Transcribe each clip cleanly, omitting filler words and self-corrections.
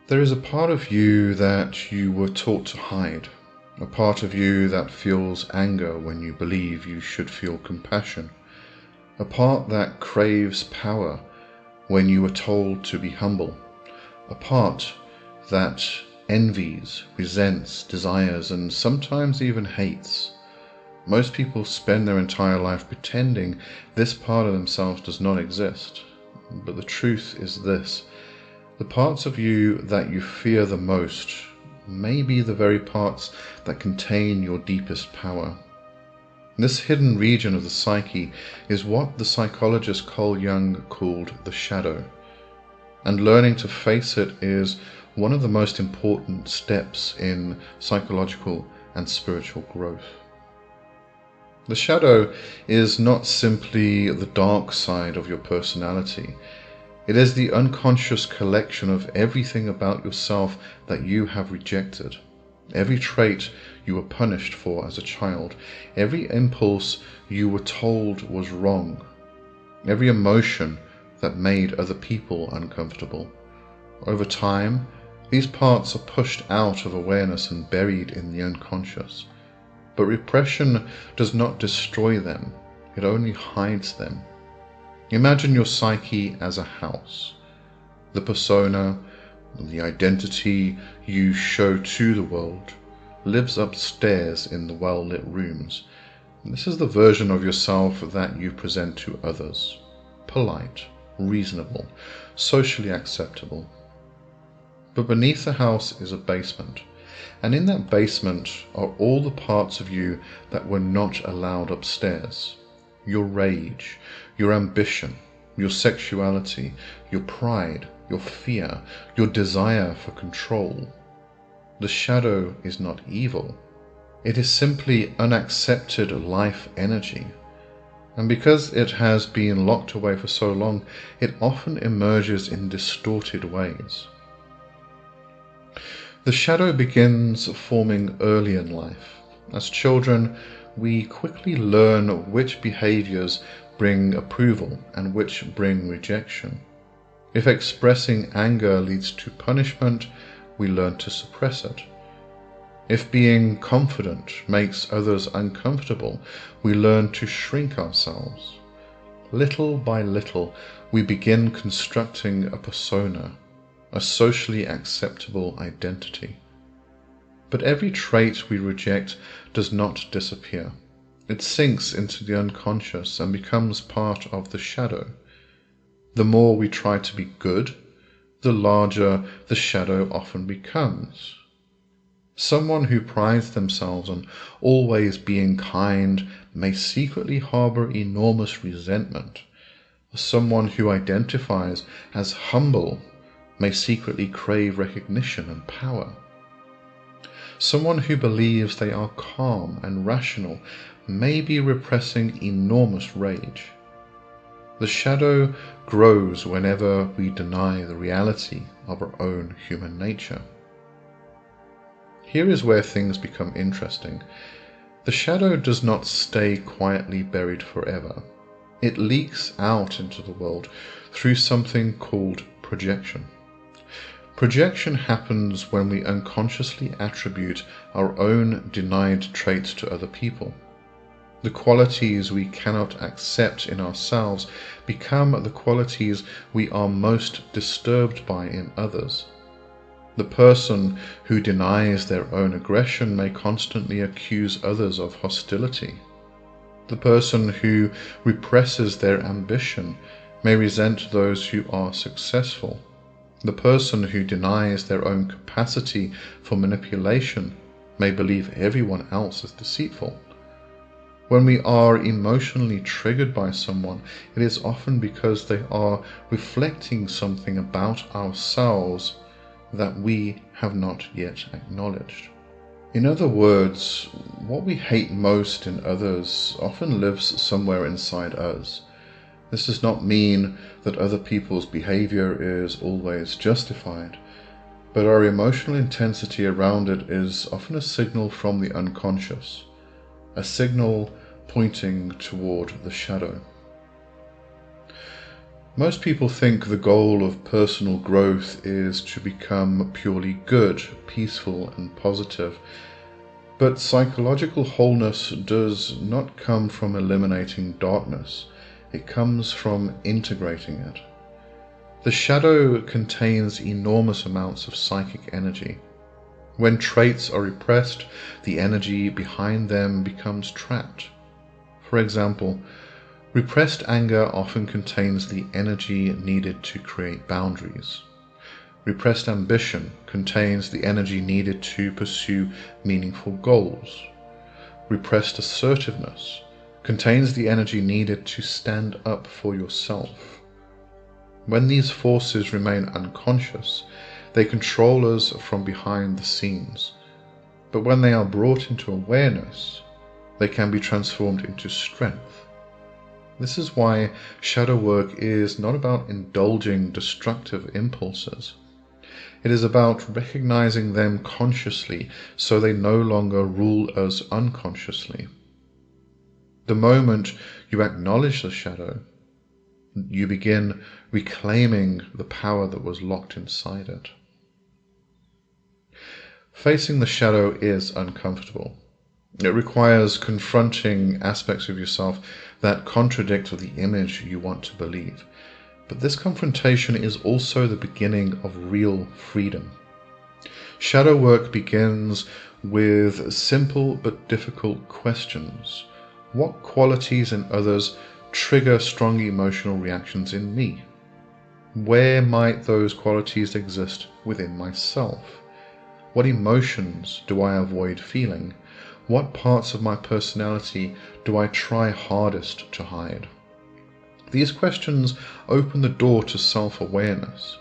There is a part of you that you were taught to hide, a part of you that feels anger when you believe you should feel compassion, a part that craves power when you were told to be humble, a part that envies, resents, desires, and sometimes even hates. Most people spend their entire life pretending this part of themselves does not exist. But the truth is this: the parts of you that you fear the most may be the very parts that contain your deepest power. This hidden region of the psyche is what the psychologist Carl Jung called the shadow, and learning to face it is one of the most important steps in psychological and spiritual growth. The shadow is not simply the dark side of your personality. It is the unconscious collection of everything about yourself that you have rejected, every trait you were punished for as a child, every impulse you were told was wrong, every emotion that made other people uncomfortable. Over time, these parts are pushed out of awareness and buried in the unconscious. But repression does not destroy them, it only hides them. Imagine your psyche as a house. The persona, the identity you show to the world, lives upstairs in the well-lit rooms. This is the version of yourself that you present to others: polite, reasonable, socially acceptable. But beneath the house is a basement, and in that basement are all the parts of you that were not allowed upstairs. Your rage, your ambition, your sexuality, your pride, your fear, your desire for control. The shadow is not evil. It is simply unaccepted life energy. And because it has been locked away for so long, it often emerges in distorted ways. The shadow begins forming early in life. As children, we quickly learn which behaviors bring approval and which bring rejection. If expressing anger leads to punishment, we learn to suppress it. If being confident makes others uncomfortable, we learn to shrink ourselves. Little by little, we begin constructing a persona, a socially acceptable identity. But every trait we reject does not disappear. It sinks into the unconscious and becomes part of the shadow. The more we try to be good, the larger the shadow often becomes. Someone who prides themselves on always being kind may secretly harbor enormous resentment. Someone who identifies as humble may secretly crave recognition and power. Someone who believes they are calm and rational may be repressing enormous rage. The shadow grows whenever we deny the reality of our own human nature. Here is where things become interesting. The shadow does not stay quietly buried forever. It leaks out into the world through something called projection. Projection happens when we unconsciously attribute our own denied traits to other people. The qualities we cannot accept in ourselves become the qualities we are most disturbed by in others. The person who denies their own aggression may constantly accuse others of hostility. The person who represses their ambition may resent those who are successful. The person who denies their own capacity for manipulation may believe everyone else is deceitful. When we are emotionally triggered by someone, it is often because they are reflecting something about ourselves that we have not yet acknowledged. In other words, what we hate most in others often lives somewhere inside us. This does not mean that other people's behavior is always justified, but our emotional intensity around it is often a signal from the unconscious, a signal pointing toward the shadow. Most people think the goal of personal growth is to become purely good, peaceful, and positive. But psychological wholeness does not come from eliminating darkness. It comes from integrating it. The shadow contains enormous amounts of psychic energy. When traits are repressed, the energy behind them becomes trapped. For example, repressed anger often contains the energy needed to create boundaries. Repressed ambition contains the energy needed to pursue meaningful goals. Repressed assertiveness contains the energy needed to stand up for yourself. When these forces remain unconscious, they control us from behind the scenes. But when they are brought into awareness, they can be transformed into strength. This is why shadow work is not about indulging destructive impulses. It is about recognizing them consciously so they no longer rule us unconsciously. The moment you acknowledge the shadow, you begin reclaiming the power that was locked inside it. Facing the shadow is uncomfortable. It requires confronting aspects of yourself that contradict the image you want to believe. But this confrontation is also the beginning of real freedom. Shadow work begins with simple but difficult questions. What qualities in others trigger strong emotional reactions in me? Where might those qualities exist within myself? What emotions do I avoid feeling? What parts of my personality do I try hardest to hide? These questions open the door to self-awareness.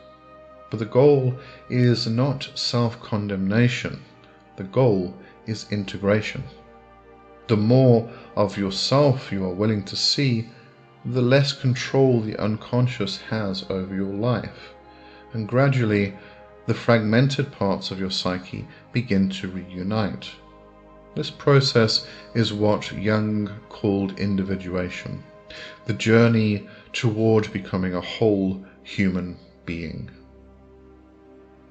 But the goal is not self-condemnation. The goal is integration. The more of yourself you are willing to see, the less control the unconscious has over your life. And gradually, the fragmented parts of your psyche begin to reunite. This process is what Jung called individuation, the journey toward becoming a whole human being.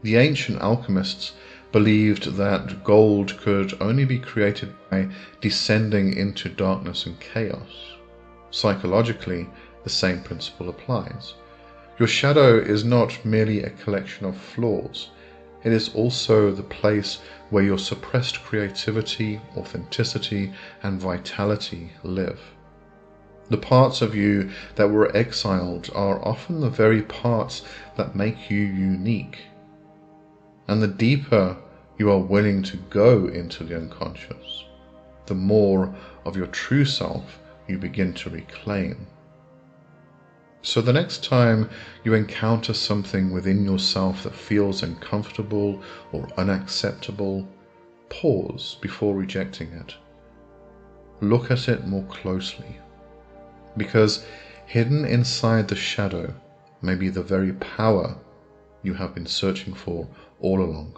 The ancient alchemists believed that gold could only be created by descending into darkness and chaos. Psychologically, the same principle applies. Your shadow is not merely a collection of flaws. It is also the place where your suppressed creativity, authenticity, and vitality live. The parts of you that were exiled are often the very parts that make you unique. And the deeper you are willing to go into the unconscious, the more of your true self you begin to reclaim. So the next time you encounter something within yourself that feels uncomfortable or unacceptable, pause before rejecting it. Look at it more closely, because hidden inside the shadow may be the very power you have been searching for all along.